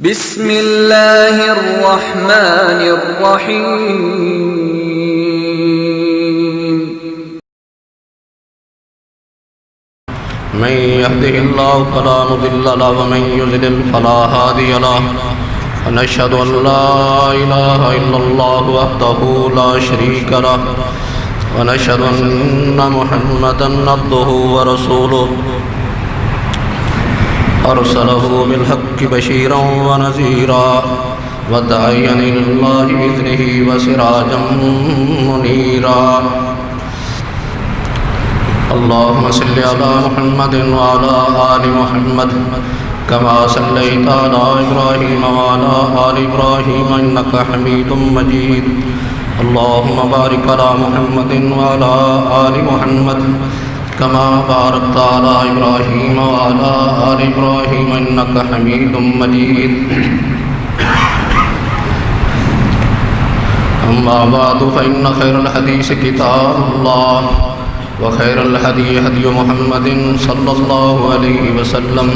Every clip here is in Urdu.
بسم اللہ الرحمن الرحیم من يهده الله فلا مضل له ومن يضلل فلا هادي له ونشهد أن لا إله إلا الله وحده لا شريك له ونشهد أن محمدا عبده ورسوله أرسله بالحق بشيرا ونذيرا وداعيا إلى الله بإذنه وسراجا منيرا اللهم صل على محمد وعلى آل محمد كما صليت على إبراهيم وعلى آل إبراهيم إنك حميد مجيد اللهم بارك على محمد وعلى آل محمد كما باركت على إبراهيم وعلى آل إبراهيم إنك حميد مجيد أما بعد فإن خير الحديث كتاب الله وخير الهدي هدي محمد صلى الله عليه وسلم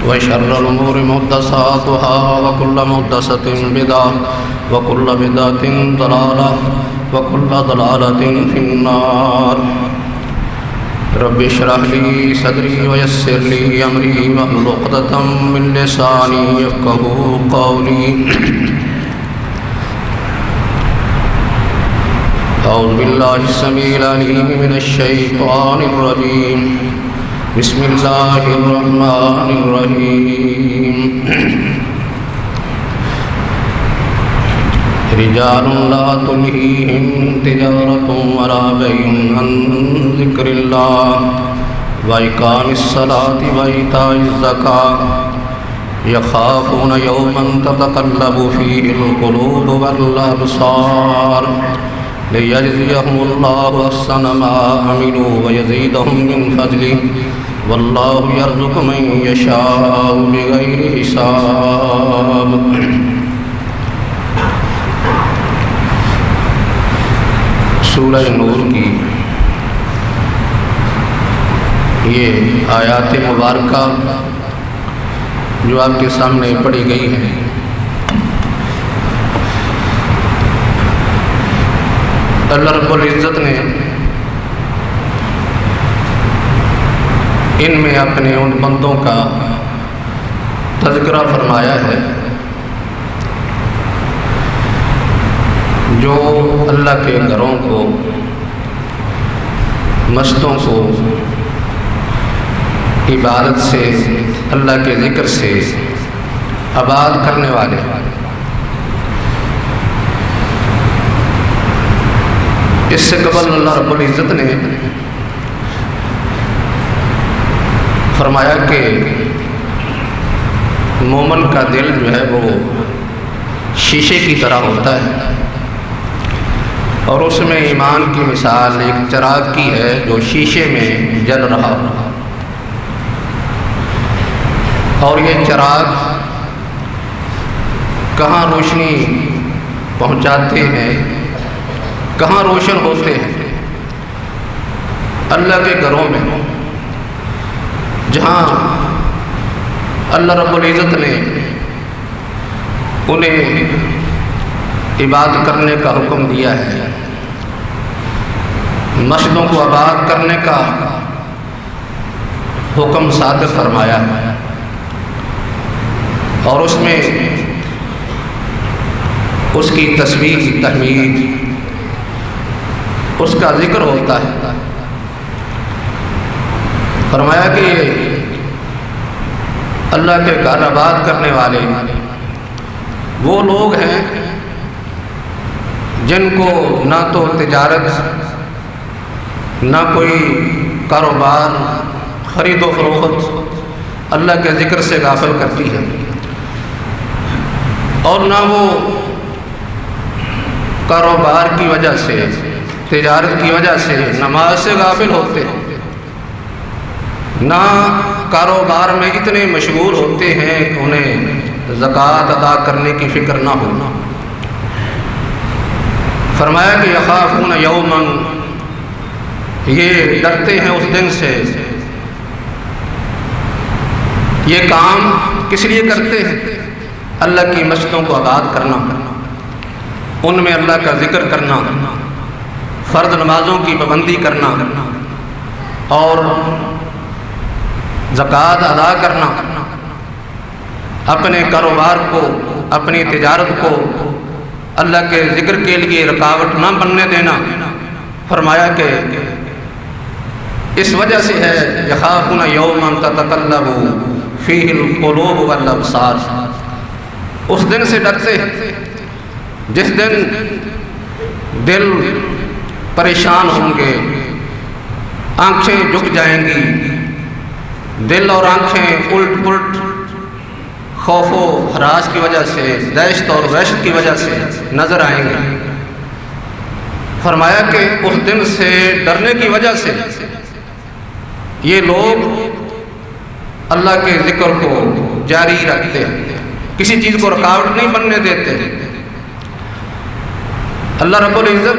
وشر الأمور محدثاتها وكل محدثة بدعة وكل بدعة ضلالة وكل ضلالة في النار رب اشرح لي صدري ويسر لي أمري واحلل عقدة من لساني يفقهوا قولي أعوذ بالله السميع العليم من الشيطان الرجيم بسم الله الرحمن الرحيم رجال لا تلهيهم تجارة ولا بيع عن ذكر الله وإقام الصلاة وإيتاء الزكاة يخافون يوما تتقلب فيه القلوب والأبصار ليجزيهم الله أحسن ما عملوا ويزيدهم من فضله والله يرزق من يشاء بغير حساب سورہ نور کی یہ آیات مبارکہ جو آپ کے سامنے پڑھی گئی ہیں اللہ رب العزت نے ان میں اپنے ان بندوں کا تذکرہ فرمایا ہے جو اللہ کے گھروں کو، مسجدوں کو عبادت سے، اللہ کے ذکر سے آباد کرنے والے، اس سے قبل اللہ رب العزت نے فرمایا کہ مومن کا دل جو ہے وہ شیشے کی طرح ہوتا ہے اور اس میں ایمان کی مثال ایک چراغ کی ہے جو شیشے میں جل رہا ہو، اور یہ چراغ کہاں روشنی پہنچاتے ہیں، کہاں روشن ہوتے ہیں؟ اللہ کے گھروں میں، جہاں اللہ رب العزت نے انہیں عبادت کرنے کا حکم دیا ہے، مسجدوں کو آباد کرنے کا حکم صادر فرمایا ہے، اور اس میں اس کی تسبیح، تحمید، اس کا ذکر ہوتا ہے۔ فرمایا کہ اللہ کے گھر آباد کرنے والے وہ لوگ ہیں جن کو نہ تو تجارت، نہ کوئی کاروبار، خرید و فروخت اللہ کے ذکر سے غافل کرتی ہے، اور نہ وہ کاروبار کی وجہ سے، تجارت کی وجہ سے نماز سے غافل ہوتے ہیں، نہ کاروبار میں اتنے مشغول ہوتے ہیں کہ انہیں زکوٰۃ ادا کرنے کی فکر نہ ہو۔ فرمایا کہ یخافون یوما، یہ ڈرتے ہیں اس دن سے یہ کام کس لیے کرتے ہیں؟ اللہ کی مسجدوں کو آباد کرنا، ان میں اللہ کا ذکر کرنا، فرض نمازوں کی پابندی کرنا اور زکوٰۃ ادا کرنا، اپنے کاروبار کو، اپنی تجارت کو اللہ کے ذکر کے لیے رکاوٹ نہ بننے دینا۔ فرمایا کہ اس وجہ سے ہے یخافون یوما تتقلب فیہ القلوب والابصار، اس دن سے ڈرتے ہیں جس دن دل پریشان ہوں گے، آنکھیں جھک جائیں گی، دل اور آنکھیں الٹ پلٹ خوف و ہراس کی وجہ سے، دہشت اور وحشت کی وجہ سے نظر آئیں گے۔ فرمایا کہ اس دن سے ڈرنے کی وجہ سے یہ لوگ اللہ کے ذکر کو جاری رکھتے ہیں، کسی چیز کو رکاوٹ نہیں بننے دیتے۔ اللہ رب العزت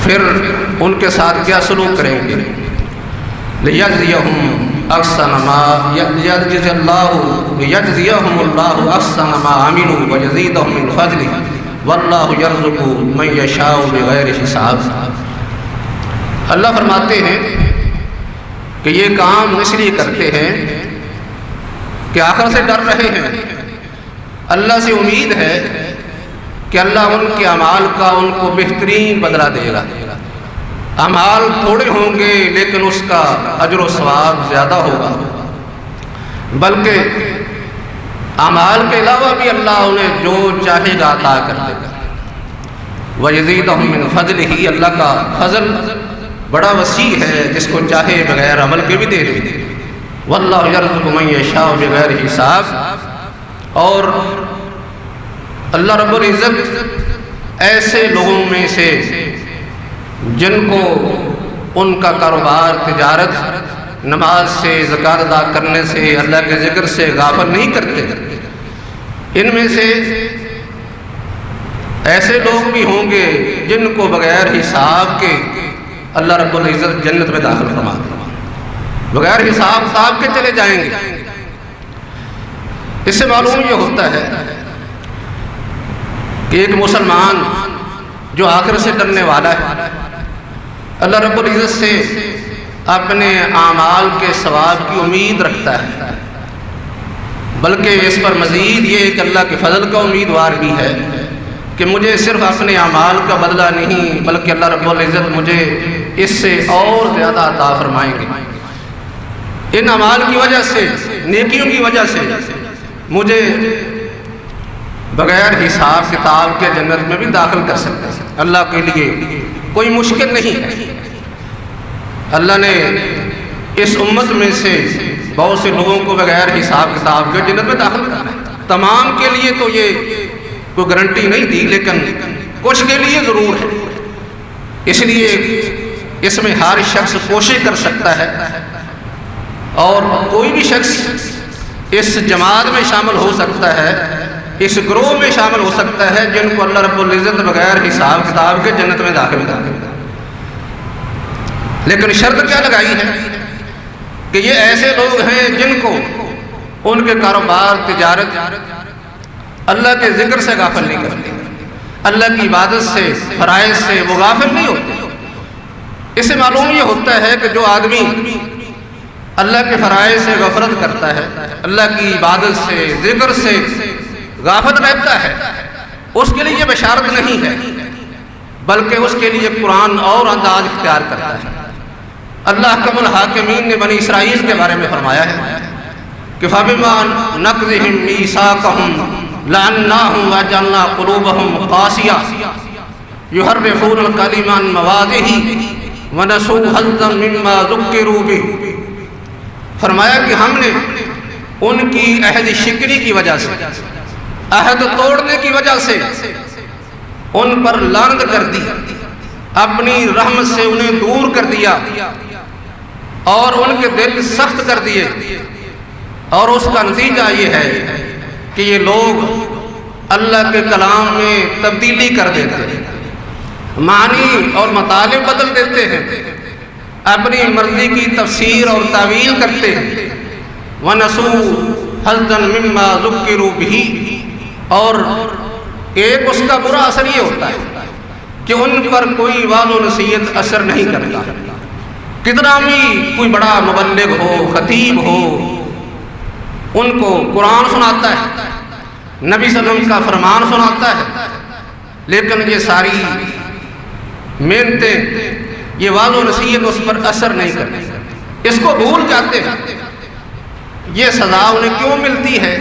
پھر ان کے ساتھ کیا سلوک کریں گے؟ لِيَجْزِيَهُمْ أَحْسَنَ مَا يَجْزِيَهُمُ اللَّهُ أَحْسَنَ مَا عَمِلُوا وَيَزِيدَهُم مِّن فَضْلِهِ وَاللَّهُ يَرْزُقُ مَن يَشَاءُ بِغَيْرِ حساب۔ اللہ فرماتے ہیں کہ یہ کام اس لیے کرتے ہیں کہ آخر سے ڈر رہے ہیں، اللہ سے امید ہے کہ اللہ ان کے اعمال کا ان کو بہترین بدلہ دے گا۔ اعمال تھوڑے ہوں گے لیکن اس کا اجر و ثواب زیادہ ہوگا، بلکہ اعمال کے علاوہ بھی اللہ انہیں جو چاہے گا عطا کر دے گا۔ وَيَزِيدَهُم مِّن فَضْلِهِ، اللہ کا فضل بڑا وسیع ہے، جس کو چاہے بغیر عمل کے بھی دے دے۔ وَاللَّهُ يَرْزُقُ مَن يَشَاءُ بِغَيْرِ حساب، اور اللہ رب العزت ایسے لوگوں میں سے جن کو ان کا کاروبار، تجارت، نماز سے، زکوٰۃ ادا کرنے سے، اللہ کے ذکر سے غافل نہیں کرتے، ان میں سے ایسے لوگ بھی ہوں گے جن کو بغیر حساب کے اللہ رب العزت جنت میں داخل فرما دے گا، بغیر حساب کتاب کے چلے جائیں گے۔ اس سے معلوم یہ ہوتا ہے کہ ایک مسلمان جو آخر سے ڈرنے والا ہے، اللہ رب العزت سے اپنے اعمال کے ثواب کی امید رکھتا ہے، بلکہ اس پر مزید یہ کہ اللہ کے فضل کا امیدوار بھی ہے کہ مجھے صرف اپنے اعمال کا بدلہ نہیں بلکہ اللہ رب العزت مجھے اس سے اور زیادہ عطا فرمائیں گے۔ ان اعمال کی وجہ سے، نیکیوں کی وجہ سے مجھے بغیر حساب کتاب کے جنت میں بھی داخل کر سکتے ہیں۔ اللہ کے لیے کوئی مشکل نہیں ہے۔ اللہ نے اس امت میں سے بہت سے لوگوں کو بغیر حساب کتاب کے جنت میں داخل کرنا ہے۔ تمام کے لیے تو یہ کوئی گارنٹی نہیں دی، لیکن کچھ کے لیے ضرور ہے۔ اس لیے اس میں ہر شخص کوشش کر سکتا ہے، اور کوئی بھی شخص اس جماعت میں شامل ہو سکتا ہے، اس گروہ میں شامل ہو سکتا ہے جن کو اللہ رب العزت بغیر حساب کتاب کے جنت میں داخل کر دے گا۔ لیکن شرط کیا لگائی ہے کہ یہ ایسے لوگ ہیں جن کو ان کے کاروبار، تجارت اللہ کے ذکر سے غافل نہیں کرتے، اللہ کی عبادت سے، فرائض سے وہ غافل نہیں ہوتے۔ اس سے معلوم یہ ہوتا ہے کہ جو آدمی اللہ کے فرائض سے غفلت کرتا ہے، اللہ کی عبادت سے، ذکر سے غافل رہتا ہے، اس کے لیے یہ بشارت نہیں ہے، بلکہ اس کے لیے قرآن اور انداز اختیار کرتا ہے۔ اللہ حکم الحاکمین نے بنی اسرائیل کے بارے میں فرمایا ہے کہ فَبِمَا نَقْضِهِم مِّيثَاقَهُمْ لَعَنَّاهُمْ وَجَعَلْنَا قُلُوبَهُمْ قَاسِيَةً يُحَرِّفُونَ الْكَلِمَ عَن مَّوَاضِعِهِ وَنَسُوا حَظًّا مِّمَّا ذُكِّرُوا بِهِ۔ فرمایا کہ ہم نے ان کی عہد شکنی کی وجہ سے، عہد توڑنے کی وجہ سے ان پر لعنت کر دی، اپنی رحمت سے انہیں دور کر دیا اور ان کے دل سخت کر دیے، اور اس کا نتیجہ یہ ہے کہ یہ لوگ اللہ کے کلام میں تبدیلی کر دیتے ہیں، معنی اور مطالب بدل دیتے ہیں، اپنی مرضی کی تفسیر اور تعویل کرتے ہیں۔ وَنَسُوا حظا مما ذکروا بہ، اور ایک اس کا برا اثر یہ ہوتا ہے کہ ان پر کوئی وعظ و نصیحت اثر نہیں کرتا. کتنا بھی کوئی بڑا مبلغ ہو، خطیب ہو، ان کو قرآن سناتا ہے، نبی صلی اللہ علیہ وسلم کا فرمان سناتا ہے، لیکن یہ ساری محنتیں، یہ وعظ و نصیحت اس پر اثر نہیں کرتی، اس کو بھول جاتے ہیں. یہ سزا انہیں کیوں ملتی ہے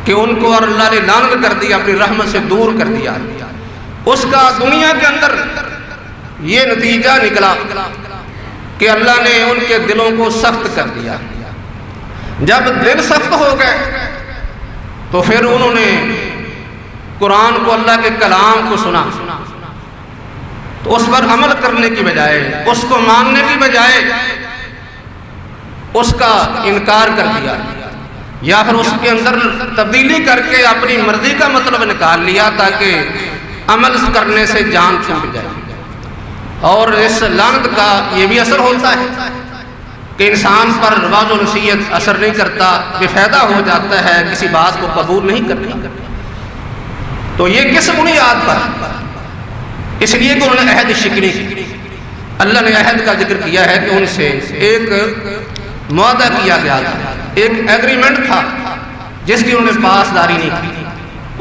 کہ ان کو اور اللہ نے لعنت کر دیا، اپنی رحمت سے دور کر دیا. اس کا دنیا کے اندر یہ نتیجہ نکلا کہ اللہ نے ان کے دلوں کو سخت کر دیا. جب دل سخت ہو گئے تو پھر انہوں نے قرآن کو، اللہ کے کلام کو سنا تو اس پر عمل کرنے کی بجائے، اس کو ماننے کی بجائے اس کا انکار کر دیا، یا پھر اس کے اندر تبدیلی کر کے اپنی مرضی کا مطلب نکال لیا تاکہ عمل کرنے سے جان چھوٹ جائے. اور اس لعنت کا یہ بھی اثر ہوتا ہے کہ انسان پر وعظ و نصیحت اثر نہیں کرتا، بے فائدہ ہو جاتا ہے، کسی بات کو قبول نہیں کرتا. تو یہ کس بنیاد پر؟ اس لیے کہ انہوں نے عہد شکنی کی. اللہ نے عہد کا ذکر کیا ہے کہ ان سے ایک معاہدہ کیا گیا تھا، ایک ایگریمنٹ تھا جس کی انہوں نے پاسداری نہیں کی.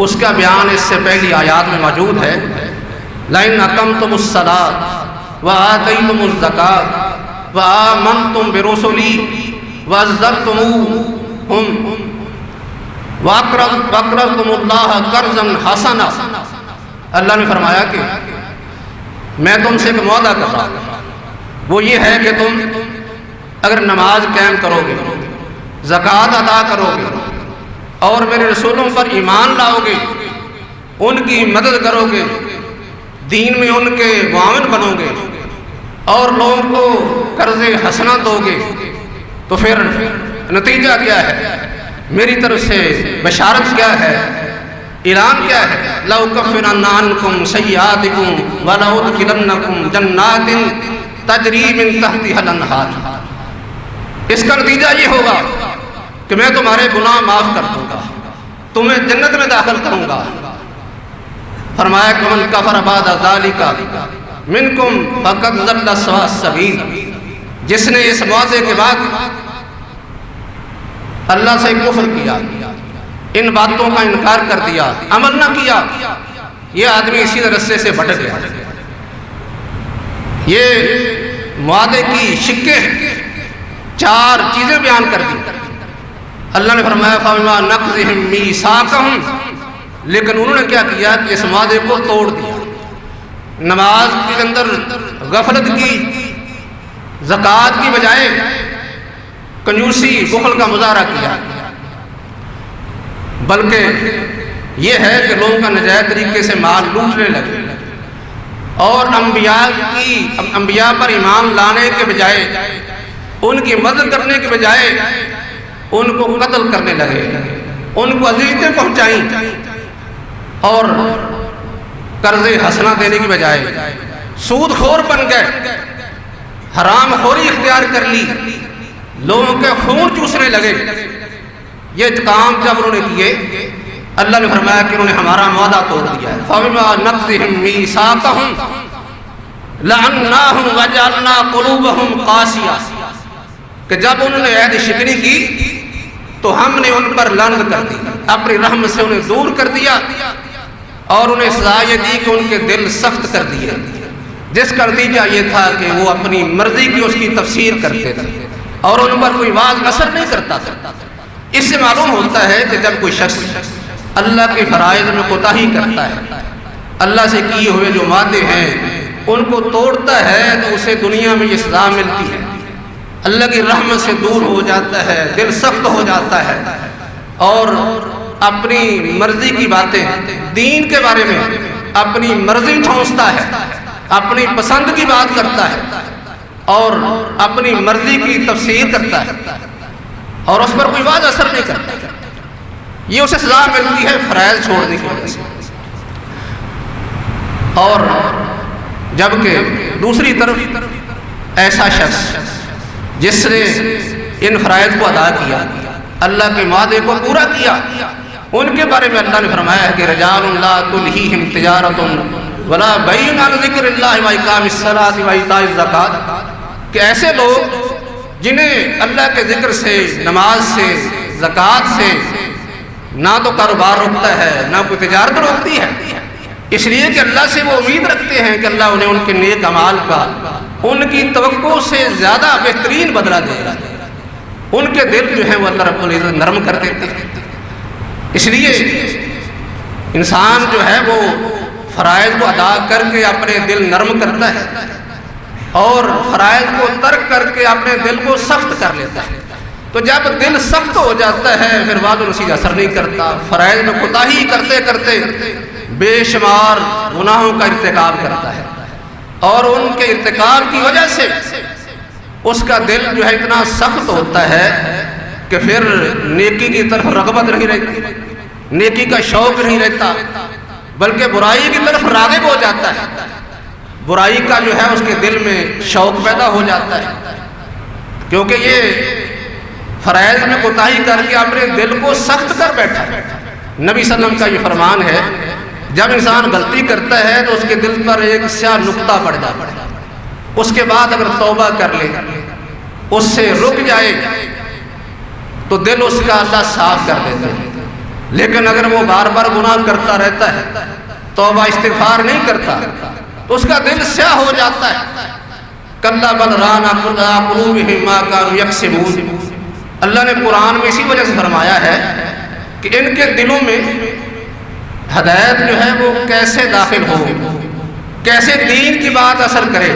اس کا بیان اس سے پہلی آیات میں موجود ہے. لَإِنْ أَقَمْتُمُ الصَّلَاةَ وَآتَيْتُمُ الزَّكَاةَ وَآمَنْتُمْ بِرُسُلِي وَعَزَّرْتُمُوهُمْ وَأَقْرَضْتُمُ اللَّهَ قَرْضًا حَسَنًا. اللہ نے فرمایا کہ میں تم سے ایک معاہدہ کر رہا ہوں، وہ یہ ہے کہ تم اگر نماز قائم کرو گے، زکوٰۃ ادا کرو گے، اور میرے رسولوں پر ایمان لاؤ گے، ان کی مدد کرو گے، دین میں ان کے معاون بنو گے، اور لوگوں کو قرض حسنہ دو گے، تو پھر نتیجہ کیا ہے؟ میری طرف سے بشارت کیا ہے، اعلان کیا ہے؟ لَأُكَفِّرَنَّ عَنْكُمْ سَيِّئَاتِكُمْ وَلَأُدْخِلَنَّكُمْ جَنَّاتٍ تَجْرِي مِنْ تَحْتِهَا الْأَنْهَارُ. اس کا نتیجہ یہ ہوگا کہ میں تمہارے گناہ معاف کر دوں گا، تمہیں جنت میں داخل کروں گا. فرمایا کہ من کفر بعد ذلك منکم فقد ضل سواء السبیل. جس نے اس معاہدے کے بعد اللہ سے کفر کیا، ان باتوں کا انکار کر دیا، عمل نہ کیا، یہ آدمی اسی رستے سے بھٹک گیا. یہ معاہدے کی شکیں 4 چیزیں بیان کر دی. اللہ نے فرمایا فَبِمَا نَقْضِهِمْ مِيثَاقَهُمْ، لیکن انہوں نے کیا کیا کہ اس معاہدے کو توڑ دیا. نماز کے اندر غفلت کی، زکوٰۃ کی بجائے کنجوسی، بخل کا مظاہرہ کیا، بلکہ یہ ہے کہ لوگوں کا ناجائز طریقے سے مال لوٹنے لگے، اور انبیاء پر ایمان لانے کے بجائے، ان کی مدد کرنے کے بجائے ان کو قتل کرنے لگے، ان کو اذیتیں پہنچائیں، اور قرض حسنہ دینے کی بجائے سود خور بن گئے، حرام خوری اختیار کر لی، لوگوں کے خون چوسنے لگے. یہ کام جب انہوں نے کیے، اللہ نے فرمایا کہ انہوں نے ہمارا معاہدہ توڑ دیا ہے. فَبِمَا نَقْضِهِمْ مِيثَاقَهُمْ لَعَنَّاهُمْ وَجَعَلْنَا قُلُوبَهُمْ قَاسِيَةً، کہ جب انہوں نے عہد شکنی کی تو ہم نے ان پر لعنت کر دی، اپنی رحمت سے انہیں دور کر دیا، اور انہیں سزا یہ دی کہ ان کے دل سخت کر دیے، جس کا نتیجہ یہ تھا کہ وہ اپنی مرضی کی اس کی تفسیر کرتے تھے، اور ان پر کوئی واضح اثر نہیں کرتا تھا. اس سے معلوم ہوتا ہے کہ جب کوئی شخص اللہ کے فرائض میں کوتاہی کرتا ہے، اللہ سے کیے ہوئے جو معاہدے ہیں ان کو توڑتا ہے، تو اسے دنیا میں یہ سزا ملتی ہے، اللہ کی رحمت سے دور ہو جاتا ہے، دل سخت ہو جاتا ہے، اور اپنی مرضی کی باتیں، دین کے بارے میں اپنی مرضی ٹھونستا ہے، اپنی پسند کی بات کرتا ہے، اور اپنی مرضی کی تفسیر کرتا ہے، اور اس پر کوئی واضح اثر نہیں کرتا. یہ اسے سزا ملتی ہے فرائض چھوڑنے کی وجہ سے. اور جبکہ دوسری طرف ایسا شخص جس نے ان فرائض کو ادا کیا، اللہ کے وعدے کو پورا کیا، ان کے بارے میں اللہ نے فرمایا ہے کہ رجال لا تلہیہم تجارۃ ولا بیع عن ذکر اللہ واقام الصلاۃ وایتاء الزکوٰۃ، کہ ایسے لوگ جنہیں اللہ کے ذکر سے، نماز سے، زکوٰۃ سے نہ تو کاروبار روکتا ہے نہ کوئی تجارت روکتی ہے، اس لیے کہ اللہ سے وہ امید رکھتے ہیں کہ اللہ انہیں ان کے نیک اعمال کا ان کی توقع سے زیادہ بہترین بدلہ دے گا۔ ان کے دل جو ہیں وہ اللہ رب العزت نرم کر دیتے ہیں۔ اس لیے انسان جو ہے وہ فرائض کو ادا کر کے اپنے دل نرم کرتا ہے اور فرائض کو ترک کر کے اپنے دل کو سخت کر لیتا ہے۔ تو جب دل سخت ہو جاتا ہے پھر وعد و نصیحت اثر نہیں کرتا، فرائض میں کوتاہی کرتے کرتے بے شمار گناہوں کا ارتکاب کرتا ہے، اور ان کے ارتکاب کی وجہ سے اس کا دل جو ہے اتنا سخت ہوتا ہے کہ پھر نیکی کی طرف رغبت نہیں رہتی، نیکی کا شوق نہیں رہتا، بلکہ برائی کی طرف راغب ہو جاتا ہے، برائی کا جو ہے اس کے دل میں شوق پیدا ہو جاتا ہے، کیونکہ یہ فرائض میں کوتاہی کر کے اپنے دل کو سخت کر بیٹھا۔ نبی صلی اللہ علیہ وسلم کا یہ فرمان ہے، جب انسان غلطی کرتا ہے تو اس کے دل پر ایک سیاہ نقطہ پڑ جاتا ہے، اس کے بعد اگر توبہ کر لے، اس سے رک جائے تو دل اس کا اللہ صاف کر دیتا ہے۔ لیکن اگر وہ بار بار گناہ کرتا رہتا ہے، توبہ استغفار نہیں کرتا، تو اس کا دل سیاہ ہو جاتا ہے۔ کلا بل ران علی قلوبہم ما کانوا یکسبون، اللہ نے قرآن میں اسی وجہ سے فرمایا ہے کہ ان کے دلوں میں ہدایت جو ہے وہ کیسے داخل ہو، کیسے دین کی بات اثر کرے،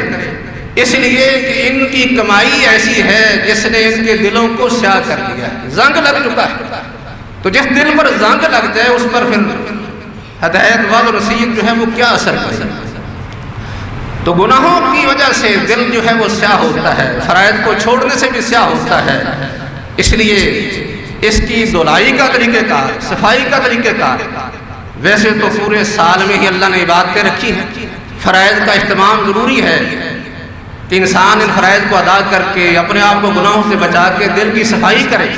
اس لیے کہ ان کی کمائی ایسی ہے جس نے ان کے دلوں کو سیاہ کر دیا ہے، زنگ لگ چکا ہے۔ تو جس دل پر زنگ لگ جائے اس پر پھر ہدایت وعظ و نصیحت جو ہے وہ کیا اثر کرے۔ تو گناہوں کی وجہ سے دل جو ہے وہ سیاہ ہوتا ہے، فرائض کو چھوڑنے سے بھی سیاہ ہوتا ہے۔ اس لیے اس کی دھلائی کا طریقہ کار، صفائی کا طریقہ کار، ویسے تو پورے سال میں ہی اللہ نے عبادتیں رکھی ہیں، فرائض کا اہتمام ضروری ہے کہ انسان ان فرائض کو ادا کر کے اپنے آپ کو گناہوں سے بچا کے دل کی صفائی کرے،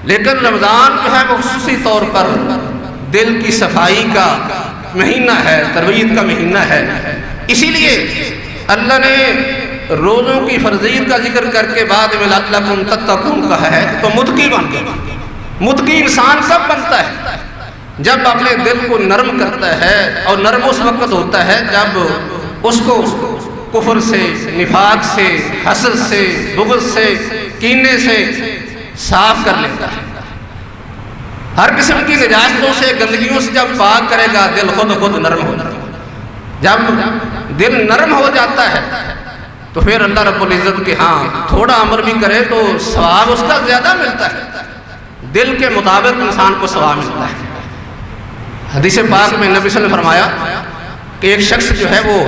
لیکن رمضان جو ہے وہ خصوصی طور پر دل کی صفائی کا مہینہ ہے، تربیت کا مہینہ ہے۔ اسی لیے اللہ نے روزوں کی فرضیت کا ذکر کر کے بعد میں لعلکم تتقون کہا ہے، تو متقی بن گیا۔ متقی انسان کب بنتا ہے؟ جب اپنے دل کو نرم کرتا ہے، اور نرم اس وقت ہوتا ہے جب اس کو کفر سے، نفاق سے، حسد سے، بغض سے، کینے سے صاف کر لیتا ہے۔ ہر قسم کی نجاستوں سے، گندگیوں سے جب پاک کرے گا دل خود نرم ہو جاتا ہے۔ جب دل نرم ہو جاتا ہے تو پھر اللہ رب العزت کے ہاں تھوڑا عمل بھی کرے تو ثواب اس کا زیادہ ملتا ہے، دل کے مطابق انسان کو ثواب ملتا ہے۔ حدیث پاک میں نبی صلی اللہ علیہ وسلم نے فرمایا کہ ایک شخص جو ہے وہ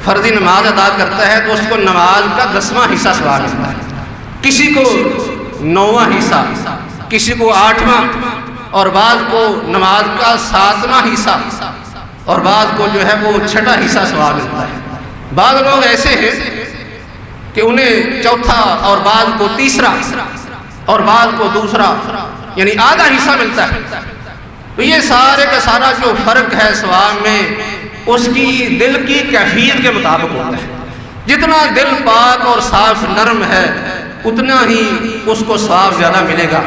فرضی نماز ادا کرتا ہے تو اس کو نماز کا 10واں حصہ ثواب ملتا ہے، کسی کو 9واں حصہ، کسی کو 8واں، اور بعض کو نماز کا 7واں حصہ، اور بعض کو جو ہے وہ 6واں حصہ ثواب ملتا ہے۔ بعض لوگ ایسے ہیں کہ انہیں 4تھا، اور بعض کو 3را، اور بعض کو 2سرا، یعنی آدھا حصہ ملتا ہے۔ تو یہ سارے کا سارا جو فرق ہے ثواب میں، اس کی دل کی کیفیت کے مطابق ہوتا ہے۔ جتنا دل پاک اور صاف نرم ہے اتنا ہی اس کو ثواب زیادہ ملے گا،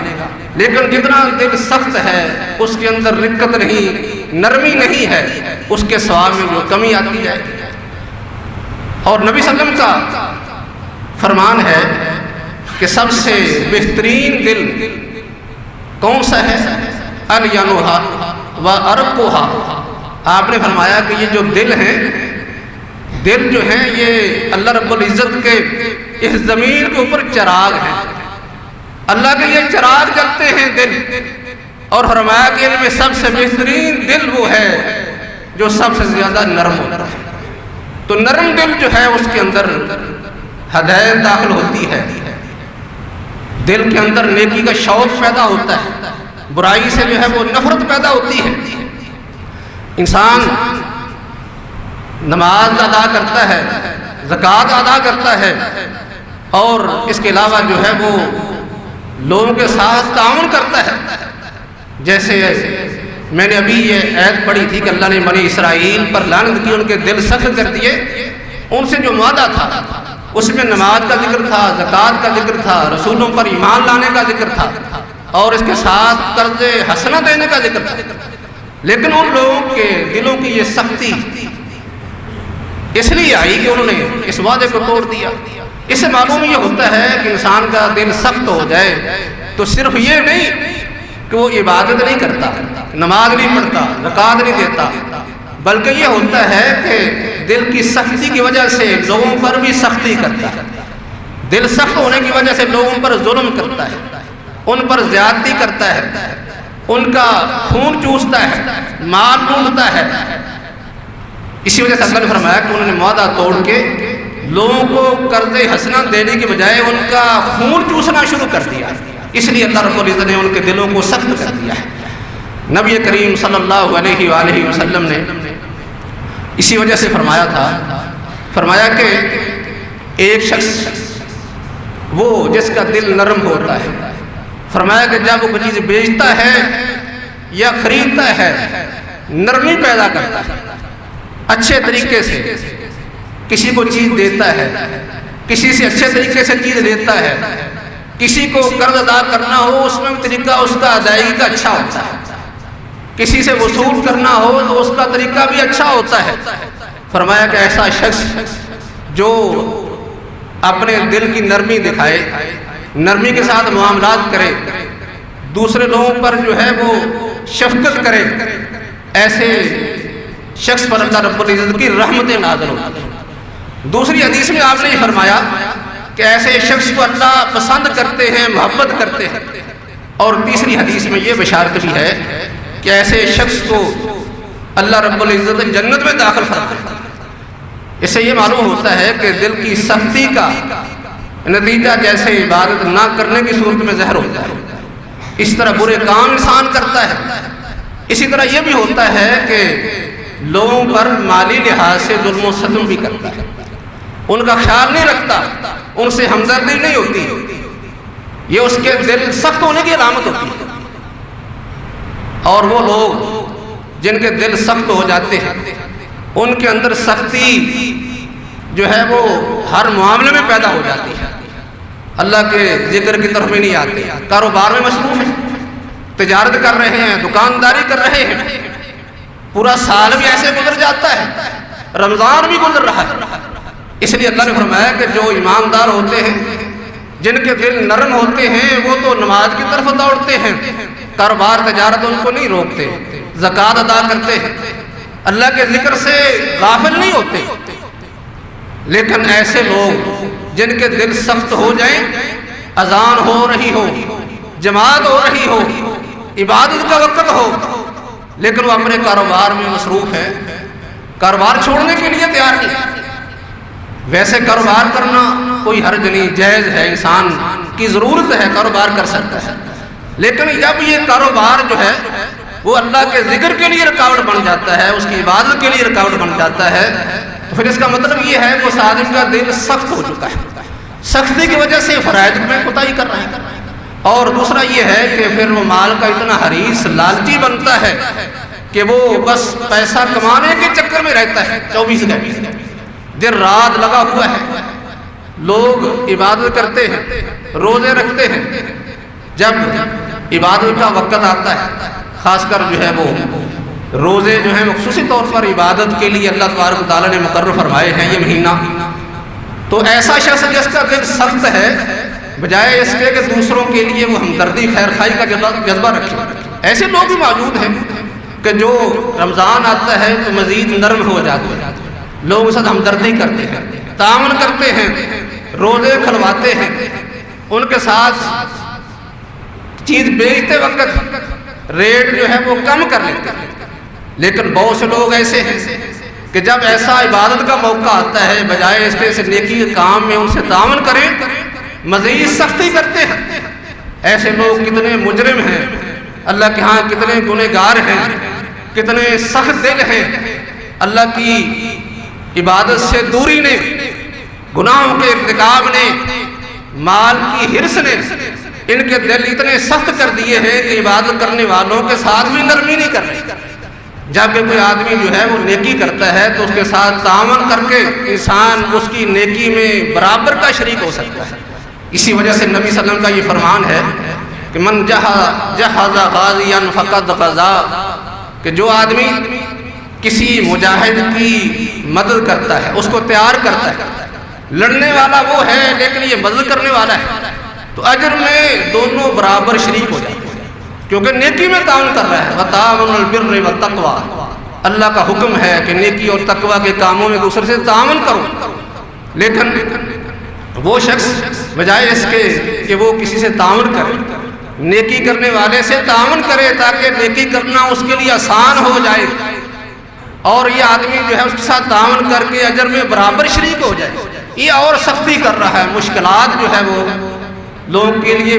لیکن جتنا دل سخت ہے، اس کے اندر رقت نہیں، نرمی نہیں ہے، اس کے ثواب میں جو کمی آتی ہے۔ اور نبی صلی اللہ علیہ وسلم کا فرمان ہے کہ سب سے بہترین دل کون سا ہے؟ الیانوہا و ارقوہا۔ آپ نے فرمایا کہ یہ جو دل ہیں، دل جو ہیں یہ اللہ رب العزت کے اس زمین کے اوپر چراغ ہیں، اللہ کے یہ چراغ جلتے ہیں دل، اور فرمایا کہ ان میں سب سے بہترین دل وہ ہے جو سب سے زیادہ نرم ہوتا ہے۔ تو نرم دل جو ہے اس کے اندر ہدایت داخل ہوتی ہے، دل کے اندر نیکی کا شوق پیدا ہوتا ہے، برائی سے جو ہے وہ نفرت پیدا ہوتی ہے۔ انسان نماز ادا کرتا ہے، زکوٰۃ ادا کرتا ہے، اور اس کے علاوہ جو ہے وہ لوگوں کے ساتھ تعاون کرتا ہے. جیسے میں نے ابھی یہ آیت پڑھی تھی کہ اللہ نے بنی اسرائیل پر لعنت کی، ان کے دل سخت کر دیے. ان سے جو معاہدہ تھا اس میں نماز کا ذکر تھا، زکوٰۃ کا ذکر تھا، رسولوں پر ایمان لانے کا ذکر تھا، اور اس کے ساتھ قرض حسنہ دینے کا ذکر تھا. لیکن ان لوگوں کے دلوں کی یہ سختی اس لیے آئی کہ انہوں نے اس وعدے کو توڑ دیا. اس سے معلوم یہ ہوتا ہے کہ انسان کا دل سخت ہو جائے تو صرف یہ نہیں کہ وہ عبادت نہیں کرتا، نماز نہیں پڑھتا، زکوٰۃ نہیں دیتا، بلکہ یہ ہوتا ہے کہ دل کی سختی کی وجہ سے لوگوں پر بھی سختی کرتا ہے. دل سخت ہونے کی وجہ سے لوگوں پر ظلم کرتا ہے، ان پر زیادتی کرتا ہے، ان کا خون چوستا ہے، مال لوٹتا ہے. اسی وجہ سے اللہ نے فرمایا کہ انہوں نے معاہدہ توڑ کے لوگوں کو قرض حسنہ دینے کے بجائے ان کا خون چوسنا شروع کر دیا. اس لیے اللہ رب العزت نے ان کے دلوں کو سخت کر دیا ہے. نبی کریم صلی اللہ علیہ وآلہ وسلم نے اسی وجہ سے فرمایا کہ ایک شخص وہ جس کا دل نرم ہوتا ہے، فرمایا کہ جب وہ چیز بیچتا ہے یا خریدتا ہے نرمی پیدا کرتا ہے، اچھے طریقے سے کسی کو چیز دیتا ہے، کسی سے اچھے طریقے سے چیز لیتا ہے، کسی کو قرض ادا کرنا ہو اس میں طریقہ اس کا ادائیگی کا اچھا ہوتا ہے، کسی سے وصول کرنا ہو تو اس کا طریقہ بھی اچھا ہوتا ہے. فرمایا کہ ایسا شخص جو اپنے دل کی نرمی دکھائے، نرمی کے ساتھ معاملات کرے، دوسرے لوگوں پر جو ہے وہ شفقت کرے، ایسے شخص پر اللہ رب العزت کی رحمتیں نازل ہوتی ہیں. دوسری حدیث میں آپ نے یہ فرمایا کہ ایسے شخص کو اللہ پسند کرتے ہیں، محبت کرتے ہیں. اور تیسری حدیث میں یہ بشارت بھی ہے کہ ایسے شخص کو اللہ رب العزت جنت میں داخل فرمائے. اس سے یہ معلوم ہوتا ہے کہ دل کی سختی کا نتیجہ جیسے عبادت نہ کرنے کی صورت میں زہر ہوتا ہے، اس طرح برے کام انسان کرتا ہے. اسی طرح یہ بھی ہوتا ہے کہ لوگوں پر مالی لحاظ سے ظلم و ستم بھی کرتا ہے، ان کا خیال نہیں رکھتا، ان سے ہمدردی نہیں ہوتی. یہ اس کے دل سخت ہونے کی علامت ہوتی ہے. اور وہ لوگ جن کے دل سخت ہو جاتے ہیں ان کے اندر سختی جو ہے وہ ہر معاملے میں پیدا ہو جاتی ہے، اللہ کے ذکر کی طرف میں نہیں آتے، کاروبار میں مصروف ہیں، تجارت کر رہے ہیں، دکانداری کر رہے ہیں، پورا سال بھی ایسے گزر جاتا ہے، رمضان بھی گزر رہا ہے. اس لیے اللہ نے فرمایا کہ جو ایماندار ہوتے ہیں، جن کے دل نرم ہوتے ہیں، وہ تو نماز کی طرف دوڑتے ہیں، کاروبار تجارت ان کو نہیں روکتے، زکوٰۃ ادا کرتے ہیں، اللہ کے ذکر سے غافل نہیں ہوتے. لیکن ایسے لوگ جن کے دل سخت ہو جائیں، اذان ہو رہی ہو، جماعت ہو رہی ہو، عبادت کا وقت ہو، لیکن وہ اپنے کاروبار میں مصروف ہے، کاروبار چھوڑنے کے لیے تیار نہیں. ویسے کاروبار کرنا کوئی حرج نہیں، جائز ہے، انسان کی ضرورت ہے، کاروبار کر سکتا ہے. لیکن جب یہ کاروبار جو ہے وہ اللہ کے ذکر کے لیے رکاوٹ بن جاتا ہے، اس کی عبادت کے لیے رکاوٹ بن جاتا ہے، تو پھر اس کا مطلب یہ ہے کہ اس آدمی کا دل سخت ہو چکا ہے، سختی کی وجہ سے فرائض میں کوتاہی کر رہا ہے. اور دوسرا یہ ہے کہ پھر وہ مال کا اتنا حریص لالچی بنتا ہے کہ وہ بس پیسہ کمانے کے چکر میں رہتا ہے، 24 گھنٹے دن رات لگا ہوا ہے. لوگ عبادت کرتے ہیں، روزے رکھتے ہیں، جب عبادت کا وقت آتا ہے، خاص کر جو ہے وہ روزے جو ہیں خصوصی طور پر عبادت کے لیے اللہ تبارک و تعالیٰ نے مقرر فرمائے ہیں یہ مہینہ، تو ایسا شخص جس کا دل سخت ہے، بجائے اس کے کہ دوسروں کے لیے وہ ہمدردی خیر خواہی کا جذبہ رکھے. ایسے لوگ بھی موجود ہیں کہ جو رمضان آتا ہے تو مزید نرم ہو جاتے ہیں، لوگوں کے ساتھ ہمدردی کرتے ہیں، تعاون کرتے ہیں، روزے کھلواتے ہیں، ان کے ساتھ چیز بیچتے وقت ریٹ جو ہے وہ کم کر لیتے ہیں. لیکن بہت سے لوگ ایسے ہیں کہ جب ایسا عبادت کا موقع آتا ہے، بجائے اس کے نیکی کے کام میں ان سے تعاون کریں، مزید سختی کرتے ہیں. ایسے لوگ کتنے مجرم ہیں، اللہ کے ہاں کتنے گنہگار ہیں، کتنے سخت دل ہیں. اللہ کی عبادت سے دوری نے، گناہوں کے ارتکاب نے، مال کی ہرس نے ان کے دل اتنے سخت کر دیے ہیں کہ عبادت کرنے والوں کے ساتھ بھی نرمی نہیں کر رہے۔ جب کہ کوئی آدمی جو ہے وہ نیکی کرتا ہے تو اس کے ساتھ تعاون کر کے انسان اس کی نیکی میں برابر کا شریک ہو سکتا ہے۔ اسی وجہ سے نبی صلی اللہ علیہ وسلم کا یہ فرمان ہے کہ من جہز غازیا فقد غزا، کہ جو آدمی کسی مجاہد کی مدد کرتا ہے، اس کو تیار کرتا ہے، لڑنے والا وہ ہے لیکن یہ مدد کرنے والا ہے، تو اجر میں دونوں برابر شریک ہو جائیں، کیونکہ نیکی میں تعاون کر رہا ہے۔ وتعاونوا البر والتقوی، اللہ کا حکم ہے کہ نیکی اور تقوی کے کاموں میں دوسرے سے تعاون کرو، لیکن وہ شخص بجائے اس کے کہ وہ کسی سے تعاون کرے، نیکی کرنے والے سے تعاون کرے تاکہ نیکی کرنا اس کے لیے آسان ہو جائے، اور یہ آدمی جو ہے اس کے ساتھ تعاون کر کے اجر میں برابر شریک ہو جائے، یہ اور سختی کر رہا ہے، مشکلات جو ہے وہ لوگوں کے لیے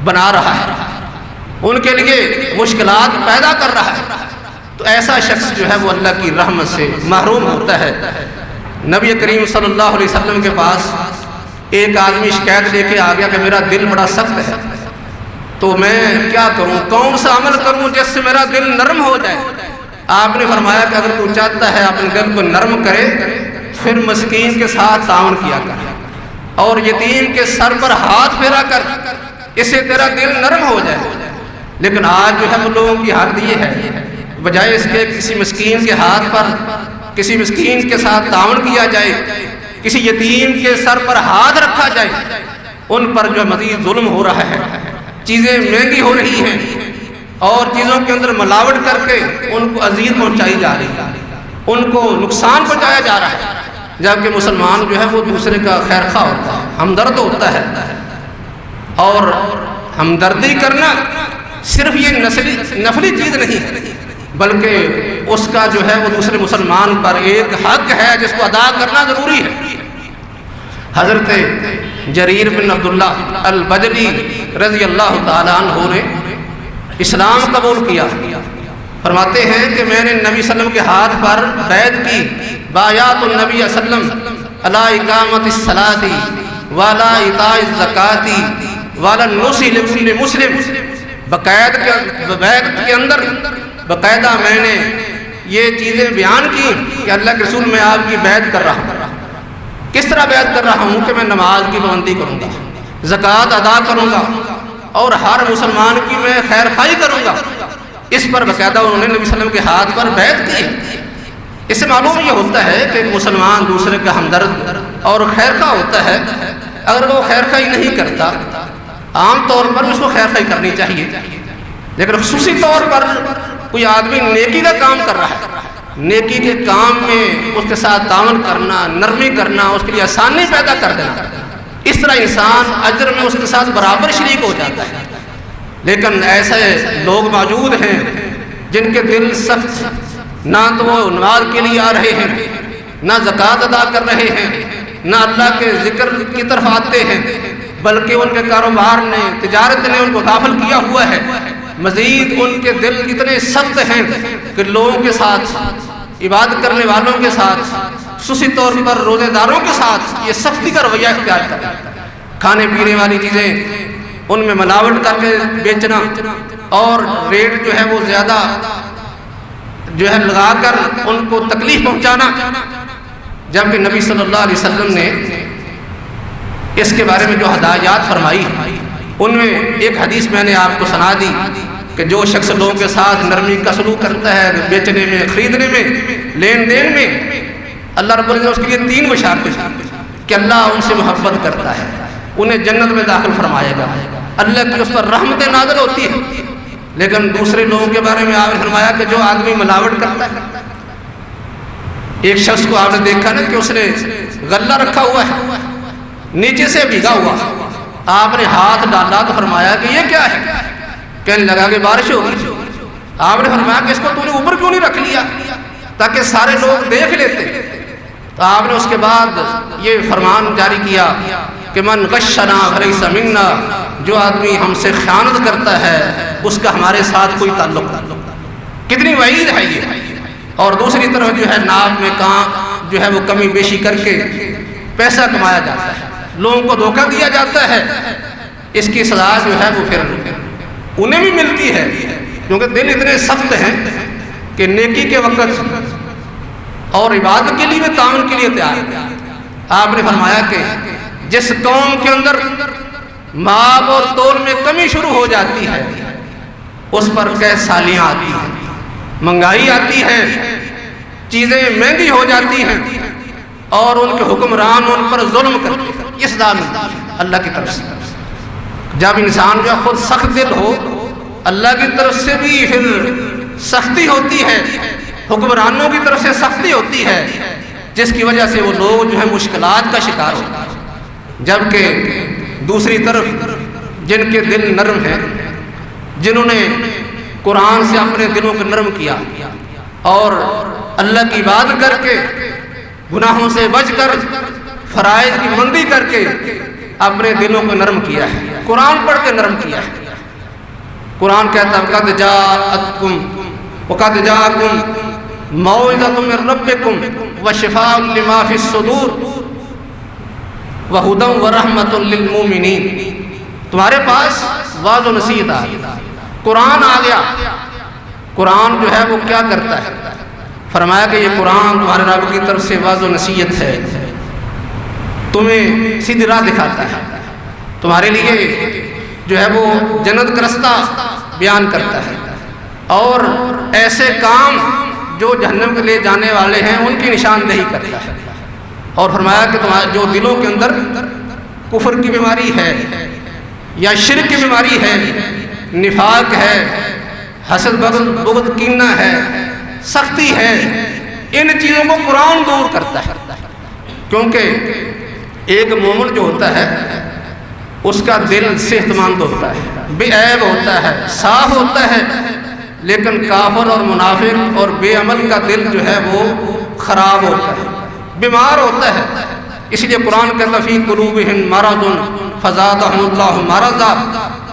بنا رہا ہے، ان کے لیے مشکلات پیدا کر رہا ہے، تو ایسا شخص جو ہے وہ اللہ کی رحمت سے محروم ہوتا ہے۔ نبی کریم صلی اللہ علیہ وسلم کے پاس ایک آدمی شکایت لے کے آ گیا کہ میرا دل بڑا سخت ہے، تو میں کیا کروں، کون سا عمل کروں جس سے میرا دل نرم ہو جائے؟ آپ نے فرمایا کہ اگر تو چاہتا ہے اپنے دل کو نرم کرے پھر مسکین کے ساتھ تعاون کیا کر اور یتیم کے سر پر ہاتھ پھیرا کر، اس سے تیرا دل نرم ہو جائے۔ لیکن آج جو ہے وہ لوگوں کی حالت یہ ہے، بجائے اس کے کسی مسکین کے ہاتھ پر کسی مسکین کے ساتھ تعاون کیا جائے، کسی یتیم کے سر پر ہاتھ رکھا جائے، ان پر جو مزید ظلم ہو رہا ہے، چیزیں مہنگی ہو رہی ہیں اور چیزوں کے اندر ملاوٹ کر کے ان کو اذیت پہنچائی جا رہی ہے، ان کو نقصان پہنچایا جا رہا ہے، جبکہ مسلمان جو ہے وہ دوسرے کا خیر خواہ ہوتا ہے، ہمدرد ہوتا ہے، اور ہمدردی کرنا صرف یہ نفلی چیز نہیں ہے بلکہ اس کا جو ہے وہ دوسرے مسلمان پر ایک حق ہے جس کو ادا کرنا ضروری ہے۔ حضرت جریر بن عبداللہ البجلی رضی اللہ تعالیٰ عنہ نے اسلام قبول کیا، فرماتے ہیں کہ میں نے نبی صلی اللہ علیہ وسلم کے ہاتھ پر بیعت کی، بایعت النبی صلی اللہ علیہ وسلم علی اقامت الصلاۃ وعلی ایتاء الزکاۃ وعلی النصح لکل مسلم، بیعت کے اندر باقاعدہ میں نے یہ چیزیں بیان کی کہ اللہ کے رسول میں آپ کی بیعت کر رہا ہوں۔ کس طرح بیعت کر رہا ہوں کہ میں نماز کی پابندی کروں گا، زکوٰۃ ادا کروں گا اور ہر مسلمان کی میں خیر خواہی کروں گا۔ اس پر باقاعدہ انہوں نے نبی صلی اللہ علیہ وسلم کے ہاتھ پر بیعت کی ہے۔ اس سے معلوم یہ ہوتا ہے کہ ایک مسلمان دوسرے کا ہمدرد اور خیر خواہ ہوتا ہے، اگر وہ خیر خواہی نہیں کرتا عام طور پر اس کو خیر خواہی کرنی چاہیے، لیکن خصوصی طور پر کوئی آدمی نیکی کا کام کر رہا ہے، نیکی کے کام میں اس کے ساتھ تعاون کرنا، نرمی کرنا، اس کے لیے آسانی پیدا کر دینا، اس طرح انسان اجر میں اس کے ساتھ برابر شریک ہو جاتا ہے۔ لیکن ایسے لوگ موجود ہیں جن کے دل سخت، نہ تو وہ نماز کے لیے آ رہے ہیں، نہ زکوٰۃ ادا کر رہے ہیں، نہ اللہ کے ذکر کی طرف آتے ہیں، بلکہ ان کے کاروبار نے، تجارت نے ان کو غافل کیا ہوا ہے۔ مزید ان کے دل اتنے سخت ہیں کہ لوگوں کے ساتھ، عبادت کرنے والوں کے ساتھ، خصوصی طور پر روزے داروں کے ساتھ یہ سختی کا رویہ اختیار کرتے ہیں۔ کھانے پینے والی چیزیں ان میں ملاوٹ کر کے بیچنا اور ریٹ جو ہے وہ زیادہ جو ہے لگا کر ان کو تکلیف پہنچانا، جبکہ نبی صلی اللہ علیہ وسلم نے اس کے بارے میں جو ہدایات فرمائی ان میں ایک حدیث میں نے آپ کو سنا دی کہ جو شخص لوگوں کے ساتھ نرمی کا سلوک کرتا ہے، بیچنے میں، خریدنے میں، لین دین میں، اللہ رب العزت نے اس کے لیے 3 بشارتیں کہ اللہ ان سے محبت کرتا ہے، انہیں جنت میں داخل فرمائے گا، اللہ کی اس پر رحمتیں نازل ہوتی ہے۔ لیکن دوسرے لوگوں کے بارے میں آپ نے فرمایا کہ جو آدمی ملاوٹ کرتا ہے، ایک شخص کو آپ نے دیکھا نا کہ اس نے غلہ رکھا ہوا ہے نیچے سے بھیگا ہوا، آپ نے ہاتھ ڈالا تو فرمایا کہ یہ کیا ہے؟ کہنے لگا کہ بارش ہوگی۔ آپ نے فرمایا کہ اس کو تو نے اوپر کیوں نہیں رکھ لیا تاکہ سارے لوگ دیکھ لیتے؟ تو آپ نے اس کے بعد یہ فرمان جاری کیا کہ من غشنا فلیس منا، جو آدمی ہم سے خیانت کرتا ہے اس کا ہمارے ساتھ کوئی تعلق نہیں۔ کتنی وعید ہے یہ۔ اور دوسری طرف جو ہے ناپ میں کام جو ہے وہ کمی بیشی کر کے پیسہ کمایا جاتا ہے، لوگوں کو دھوکہ دیا جاتا ہے، اس کی سزا جو ہے وہ پھر انہیں بھی ملتی ہے، کیونکہ دل اتنے سخت ہیں کہ نیکی کے وقت اور عبادت کے لیے بھی تعاون کے لیے تیار ہے۔ آپ نے فرمایا کہ جس قوم کے اندر ماب اور تول میں کمی شروع ہو جاتی ہے اس پر قحط سالیاں آتی ہیں، مہنگائی آتی ہے، چیزیں مہنگی ہو جاتی ہیں اور ان کے حکمران ان پر ظلم کرتے ہیں۔ یہ سزا ملتی ہے اللہ کی طرف سے۔ جب انسان جو خود سخت دل ہو، اللہ کی طرف سے بھی پھر سختی ہوتی ہے، حکمرانوں کی طرف سے سختی ہوتی ہے، جس کی وجہ سے وہ لوگ جو ہے مشکلات کا شکار ہوتے ہیں۔ جبکہ دوسری طرف جن کے دل نرم ہیں، جنہوں نے قرآن سے اپنے دلوں کو نرم کیا اور اللہ کی عبادت کر کے گناہوں سے بچ کر فرائض کی مندی کر کے اپنے دلوں کو نرم کیا ہے، قرآن پڑھ کے نرم کیا ہے۔ قرآن کہتا ہے وَقَدْ جَاءَكُمْ مَوْعِظَةٌ مِّن رَّبِّكُمْ وَشِفَاءٌ لِّمَا فِي الصُّدُورِ وَهُدًى وَرَحْمَةٌ لِّلْمُؤْمِنِينَ۔ تمہارے پاس واعظ و نصیحت آ گیا، قرآن آ گیا۔ قرآن جو ہے وہ کیا کرتا ہے؟ فرمایا کہ یہ قرآن تمہارے رب کی طرف سے واعظ و نصیحت ہے، تمہیں سیدھی راہ دکھاتا ہے، تمہارے لیے جو ہے وہ جنت کا رستہ بیان کرتا ہے اور ایسے کام جو جہنم کے لے جانے والے ہیں ان کی نشاندہی کرتا ہے۔ اور فرمایا کہ تمہارے جو دلوں کے اندر کفر کی بیماری ہے یا شرک کی بیماری ہے، نفاق ہے، حسد بغض کینہ ہے، سختی ہے، ان چیزوں کو قرآن دور کرتا ہے۔ کیونکہ ایک مومن جو ہوتا ہے اس کا دل صحت مند ہوتا ہے، بے عیب ہوتا ہے، صاف ہوتا ہے، لیکن کافر اور منافق اور بے عمل کا دل جو ہے وہ خراب ہوتا ہے، بیمار ہوتا ہے۔ اس لیے قرآن کہتا فی قلوبہم مرض فزادہم اللہ مرضا،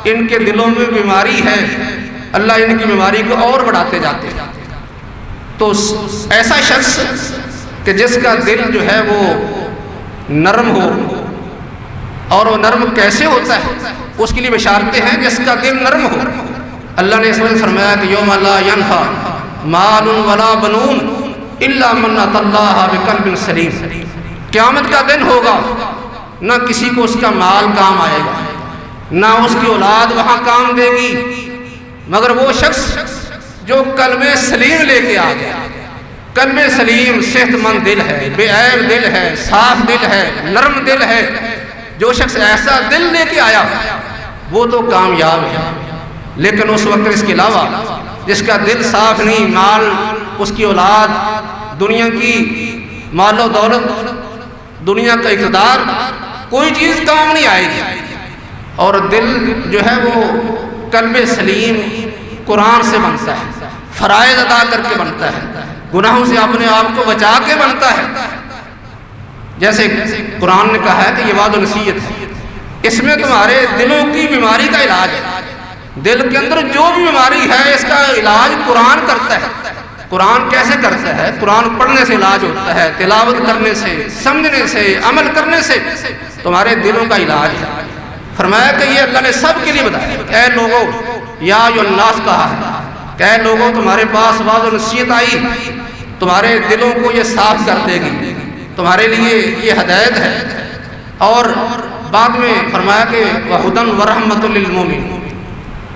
ان کے دلوں میں بیماری ہے، اللہ ان کی بیماری کو اور بڑھاتے جاتے ہیں۔ تو ایسا شخص کہ جس کا دل جو ہے وہ نرم ہو، اور وہ نرم کیسے ہوتا ہے اس کے لیے بشارتیں ہیں جس کا دل نرم ہو۔ اللہ نے اس میں فرمایا کہ یوم لا ینفع مال ولا بنون الا من اتى اللہ بقلب سلیم، قیامت کا دن ہوگا، نہ کسی کو اس کا مال کام آئے گا، نہ اس کی اولاد وہاں کام دے گی، مگر وہ شخص جو قلب سلیم لے کے آ گیا۔ قلب سلیم صحت مند دل ہے، بے عیب دل ہے، صاف دل ہے، نرم دل ہے۔ جو شخص ایسا دل لے کے آیا وہ تو کامیاب ہے، لیکن اس وقت اس کے علاوہ جس کا دل صاف نہیں، مال، اس کی اولاد، دنیا کی مال و دولت، دنیا کا اقتدار، کوئی چیز کام نہیں آئے گی۔ اور دل جو ہے وہ قلب سلیم قرآن سے بنتا ہے، فرائض ادا کر کے بنتا ہے، گناہوں سے اپنے آپ کو بچا کے بنتا ہے۔ جیسے قرآن نے کہا ہے کہ یہ وعظ و نصیحت ہے، اس میں تمہارے دلوں کی بیماری کا علاج ہے۔ دل کے اندر جو بھی بیماری ہے اس کا علاج قرآن کرتا ہے۔ قرآن کیسے کرتا ہے؟ قرآن پڑھنے سے علاج ہوتا ہے، تلاوت کرنے سے، سمجھنے سے، عمل کرنے سے تمہارے دلوں کا علاج ہے۔ فرمایا کہ یہ اللہ نے سب کے لیے بتایا، اے لوگوں، یا ایھا الناس کہا ہے کہ اے لوگوں تمہارے پاس وعظ و نصیحت آئی، تمہارے دلوں کو یہ صاف کر دے گی، تمہارے لیے یہ ہدایت ہے۔ اور بعد میں فرمایا کہ وَہُدًى وَرَحْمَةٌ لِّلْمُؤْمِنِينَ،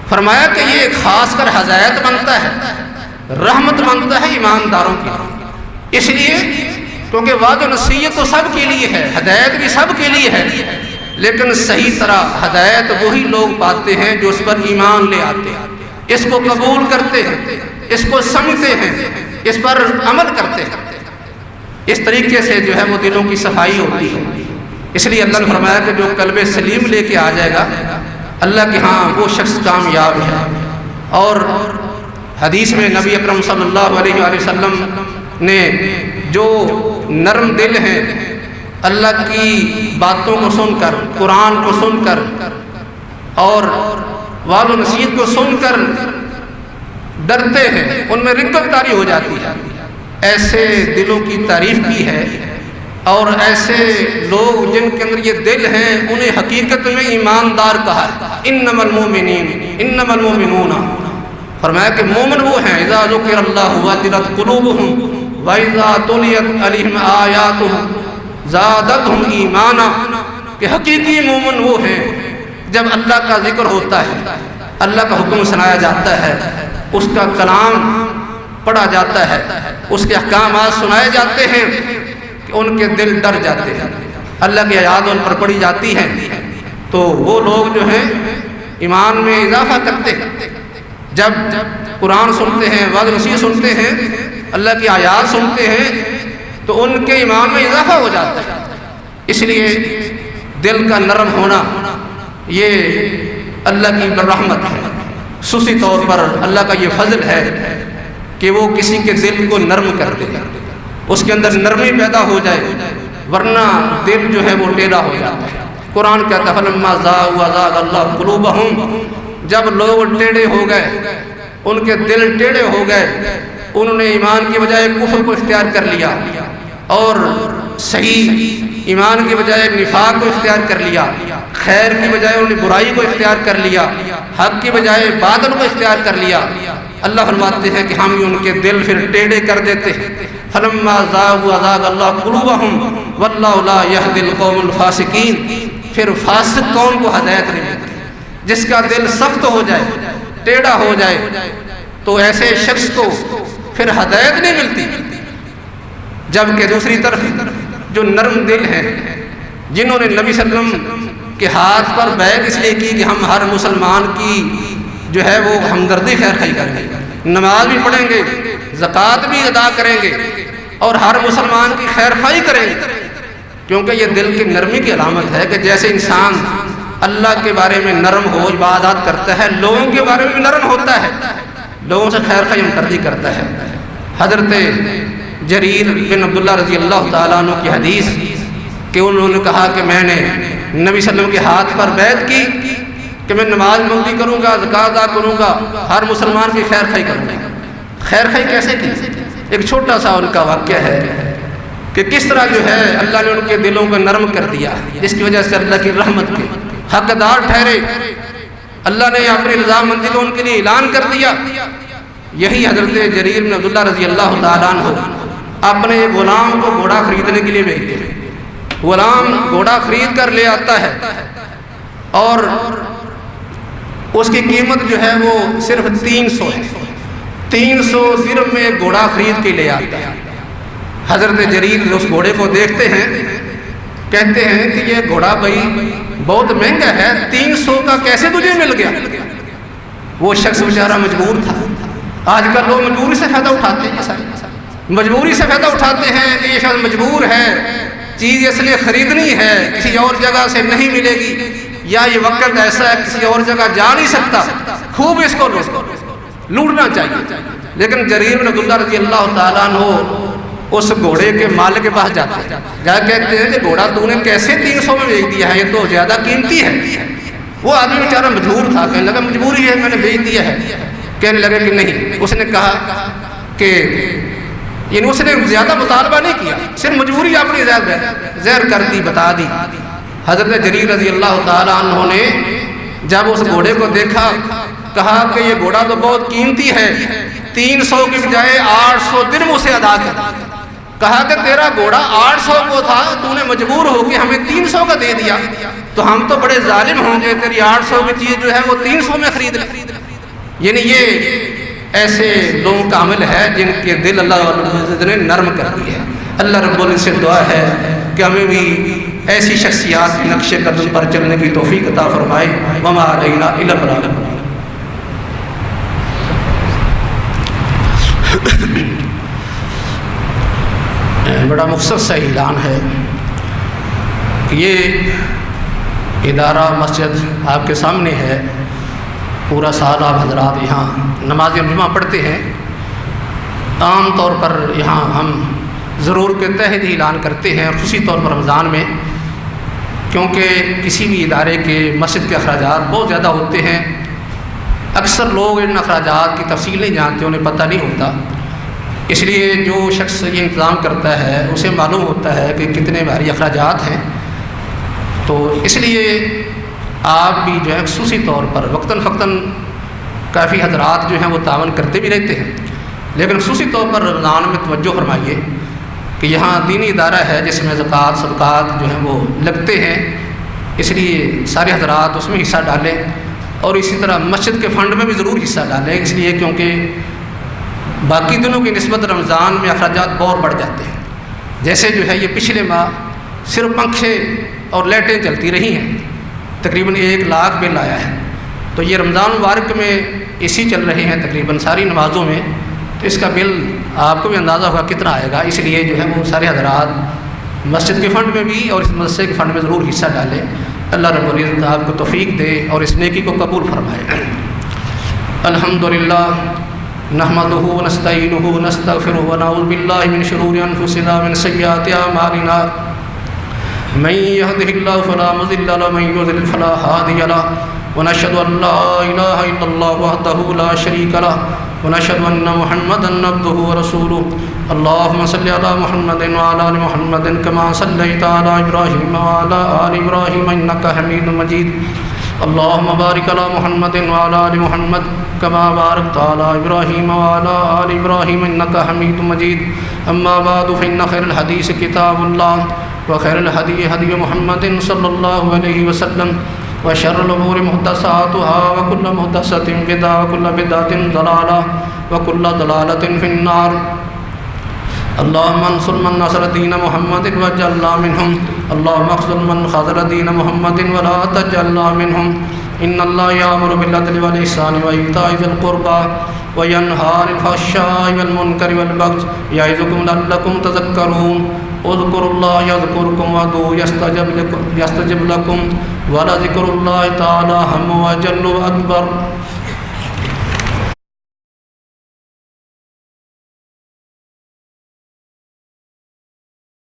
فرمایا کہ یہ خاص کر ہدایت بنتا ہے، رحمت بنتا ہے ایمانداروں کی۔ اس لیے کیونکہ وعظ و نصیحت تو سب کے لیے ہے، ہدایت بھی سب کے لیے ہے، لیکن صحیح طرح ہدایت وہی لوگ پاتے ہیں جو اس پر ایمان لے آتے ہیں، اس کو قبول کرتے ہیں، اس کو سمجھتے ہیں، اس پر عمل کرتے ہیں۔ اس طریقے سے جو ہے وہ دلوں کی صفائی ہوتی ہے۔ اس لیے اللہ نے فرمایا کہ جو قلب سلیم لے کے آ جائے گا اللہ کے ہاں وہ شخص کامیاب ہے۔ اور حدیث میں نبی اکرم صلی اللہ علیہ وآلہ وسلم نے جو نرم دل ہیں، اللہ کی باتوں کو سن کر، قرآن کو سن کر اور وعظ و نصیحت کو سن کر ڈرتے ہیں، ان میں رغبت طاری ہو جاتی ہے، ایسے دلوں کی تعریف کی ہے۔ اور ایسے لوگ جن کے اندر یہ دل ہیں انہیں حقیقت میں ایماندار کہا ہے۔ انما المؤمنون، فرمایا کہ مومن وہ ہیں اذا ذکر اللہ وجلت قلوبہم وَإِذَا تُلِيَتْ عَلَيْهِمْ آيَاتُهُ زَادَتْهُمْ ایمانا، کہ حقیقی مومن وہ ہیں جب اللہ کا ذکر ہوتا ہے، اللہ کا حکم سنایا جاتا ہے، اس کا کلام پڑھا جاتا ہے، اس کے احکامات سنائے جاتے ہیں کہ ان کے دل ڈر جاتے ہیں، اللہ کی آیات ان پر پڑھی جاتی ہیں تو وہ لوگ جو ہیں ایمان میں اضافہ کرتے ہیں۔ جب قرآن سنتے ہیں، وعظ نصیحت سنتے ہیں، اللہ کی آیات سنتے ہیں تو ان کے ایمان میں اضافہ ہو جاتا ہے۔ اس لیے دل کا نرم ہونا یہ اللہ کی رحمت ہے، خصوصی طور پر اللہ کا یہ فضل ہے کہ وہ کسی کے دل کو نرم کر دے، اس کے اندر نرمی پیدا ہو جائے، ورنہ دل جو ہے وہ ٹیڑھا ہو جاتا ہے۔ قرآن کہتا ہے فلما زاغوا ازاغ اللہ قلوبہم، جب لوگ ٹیڑھے ہو گئے، ان کے دل ٹیڑھے ہو گئے، انہوں نے ایمان کی بجائے کفر کو اختیار کر لیا اور صحیح ایمان کی بجائے نفاق کو اختیار کر لیا، خیر کی بجائے انہوں نے برائی کو اختیار کر لیا، حق کی بجائے باطل کو اختیار کر لیا۔ اللہ فرماتے ہیں کہ ہم ان کے دل پھر ٹیڑھے کر دیتے ہیں۔ فلما زاغوا ازاغ اللہ قلوبہم واللہ لا یہدی القوم الفاسقین، پھر فاسق قوم کو ہدایت نہیں ملتی۔ جس کا دل سخت ہو جائے، ٹیڑھا ہو جائے تو ایسے شخص کو پھر ہدایت نہیں ملتی، جبکہ دوسری طرف جو نرم دل ہیں، جنہوں نے نبی صلی اللہ علیہ وسلم کے ہاتھ پر بیعت اس لیے کی کہ ہم ہر مسلمان کی جو ہے وہ ہمدردی خیر خواہی کریں گے، نماز بھی پڑھیں گے، زکوٰۃ بھی ادا کریں گے اور ہر مسلمان کی خیر خواہی کریں گے، کیونکہ یہ دل کی نرمی کی علامت ہے کہ جیسے انسان اللہ کے بارے میں نرم ہو، عبادات کرتا ہے، لوگوں کے بارے میں بھی نرم ہوتا ہے، لوگوں سے خیر خواہی ہمدردی کرتا ہے۔ حضرت جریر بن عبداللہ رضی اللہ تعالیٰ عنہ کی حدیث کہ انہوں نے کہا کہ میں نے نبی صلی اللہ علیہ وسلم کے ہاتھ پر بیعت کی کہ میں نماز پابندی کروں گا، زکوٰۃ ادا کروں گا، ہر مسلمان کی خیر خواہی کروں گا۔ خیر خواہی کیسے کی؟ ایک چھوٹا سا ان کا واقعہ ہے کہ کس طرح جو ہے اللہ نے ان کے دلوں کو نرم کر دیا، جس کی وجہ سے اللہ کی رحمت کے حقدار ٹھہرے، اللہ نے اپنی رضامندی کو ان کے لیے اعلان کر دیا۔ یہی حضرت جریر بن عبداللہ رضی اللہ تعالیٰ عنہ اپنے غلام کو گھوڑا خریدنے کے لیے بھیجتے ہیں۔ غلام گھوڑا خرید کر لے آتا ہے اور اس کی قیمت جو ہے وہ صرف 300 ہے، 300 درہم میں گھوڑا خرید کے لے آتا ہے۔ حضرت جریر اس گھوڑے کو دیکھتے ہیں، کہتے ہیں کہ یہ گھوڑا بھائی بہت مہنگا ہے، 300 کا کیسے تجھے مل گیا؟ وہ شخص بیچارہ مجبور تھا۔ آج کل لوگ مجبوری سے فائدہ اٹھاتے ہیں، مجبوری سے فائدہ اٹھاتے ہیں کہ یہ شخص مجبور ہے، چیز اس لیے خریدنی ہے، کسی اور جگہ سے نہیں ملے گی، یا یہ وقت ایسا ہے کسی اور جگہ جا نہیں سکتا، خوب اس کو لوٹنا چاہیے۔ لیکن جریر بن عبداللہ رضی اللہ تعالیٰ عنہ اس گھوڑے کے مالک کے پاس جاتے ہیں، جا کہتے ہیں کہ گھوڑا تو نے کیسے 300 میں بیچ دیا ہے، یہ تو زیادہ قیمتی ہے۔ وہ آدمی بیچارہ مجبور تھا، کہنے لگا مجبوری ہے میں نے بیچ دیا ہے۔ کہنے لگے کہ نہیں، اس نے کہا کہ یعنی اس نے زیادہ مطالبہ نہیں کیا، صرف مجبوری اپنی ظاہر کر دی، بتا دی۔ حضرت جریر رضی اللہ تعالیٰ عنہ نے جب اس گھوڑے کو دیکھا کہا کہ یہ گھوڑا تو بہت قیمتی ہے، 300 کی بجائے 800 درہم اسے ادا کر۔ کہا کہ تیرا گھوڑا 800 کو تھا، تو نے مجبور ہو کے ہمیں 300 کا دے دیا، تو ہم تو بڑے ظالم ہوں گے، تیری 800 کی چیز جو ہے وہ 300 میں خرید لیں۔ یعنی یہ ایسے لوگوں کا عمل ہے جن کے دل اللہ رب العزت نے نرم کر دی ہے۔ اللہ رب العزت سے دعا ہے کہ ہمیں بھی ایسی شخصیات کے نقش قدم پر چلنے کی توفیق عطا فرمائے۔ وما علینا الا البلاغ۔ بڑا مختصر سا اعلان ہے، یہ ادارہ مسجد آپ کے سامنے ہے، پورا سال آپ حضرات یہاں نماز جمعہ پڑھتے ہیں۔ عام طور پر یہاں ہم ضرور کے تحت ہی اعلان کرتے ہیں، خصوصی طور پر رمضان میں، کیونکہ کسی بھی ادارے کے مسجد کے اخراجات بہت زیادہ ہوتے ہیں۔ اکثر لوگ ان اخراجات کی تفصیل نہیں جانتے، انہیں پتہ نہیں ہوتا، اس لیے جو شخص یہ انتظام کرتا ہے اسے معلوم ہوتا ہے کہ کتنے بھاری اخراجات ہیں، تو اس لیے آپ بھی جو ہے خصوصی طور پر وقتاً فوقتاً کافی حضرات جو ہیں وہ تعاون کرتے بھی رہتے ہیں، لیکن خصوصی طور پر رمضان میں توجہ فرمائیے کہ یہاں دینی ادارہ ہے جس میں زکوٰۃ صدقات جو ہیں وہ لگتے ہیں، اس لیے سارے حضرات اس میں حصہ ڈالیں، اور اسی طرح مسجد کے فنڈ میں بھی ضرور حصہ ڈالیں، اس لیے کیونکہ باقی دنوں کی نسبت رمضان میں اخراجات بہت بڑھ جاتے ہیں۔ جیسے جو ہے یہ پچھلے ماہ صرف پنکھے اور لائٹیں چلتی رہی ہیں، تقریباً 1 لاکھ بل آیا ہے، تو یہ رمضان مبارک میں اے سی چل رہے ہیں تقریباً ساری نمازوں میں، تو اس کا بل آپ کو بھی اندازہ ہوگا کتنا آئے گا۔ اس لیے جو ہے وہ سارے حضرات مسجد کے فنڈ میں بھی اور اس مدرسے کے فنڈ میں ضرور حصہ ڈالیں۔ اللہ رب العزت آپ کو توفیق دے اور اس نیکی کو قبول فرمائے۔ الحمدللہ نحمدہ ونستعینہ ونستغفرہ ونعوذ باللہ من شرور انفسنا ومن سیئات اعمالنا، من یہدہ اللہ فلا مضل لہ ومن یضلل فلا ہادی لہ، ونشہد ان لا الہ الا اللہ وحدہ لا شریک لہ، ونشهد أن محمدا عبده ورسوله. اللهم صل على محمد وعلى آل محمد كما صليت على إبراهيم وعلى آل إبراهيم إنك حميد مجيد. اللهم بارك على محمد وعلى آل محمد كما باركت على إبراهيم وعلى آل إبراهيم إنك حميد مجيد. أما بعد فإن خير الحديث كتاب الله وخير الهدي هدي محمد صلى الله عليه وسلم وشر الأمور محدثاتها وكل محدثة بدعة وكل بدعة ضلالة وكل ضلالة في النار. اللهم انصر من نصر دين محمد واجعلنا منهم. اللهم اخذل من خذل دين محمد ولا تجعلنا منهم. إن الله يأمر بالعدل والإحسان وإيتاء ذي القربى وينهى عن الفحشاء والمنكر والبغي يعظكم لعلكم تذكرون. اذكروا الله يذكركم وادعوه يستجب لكم ولذكر الله تعالى أهم وأجل وأكبر.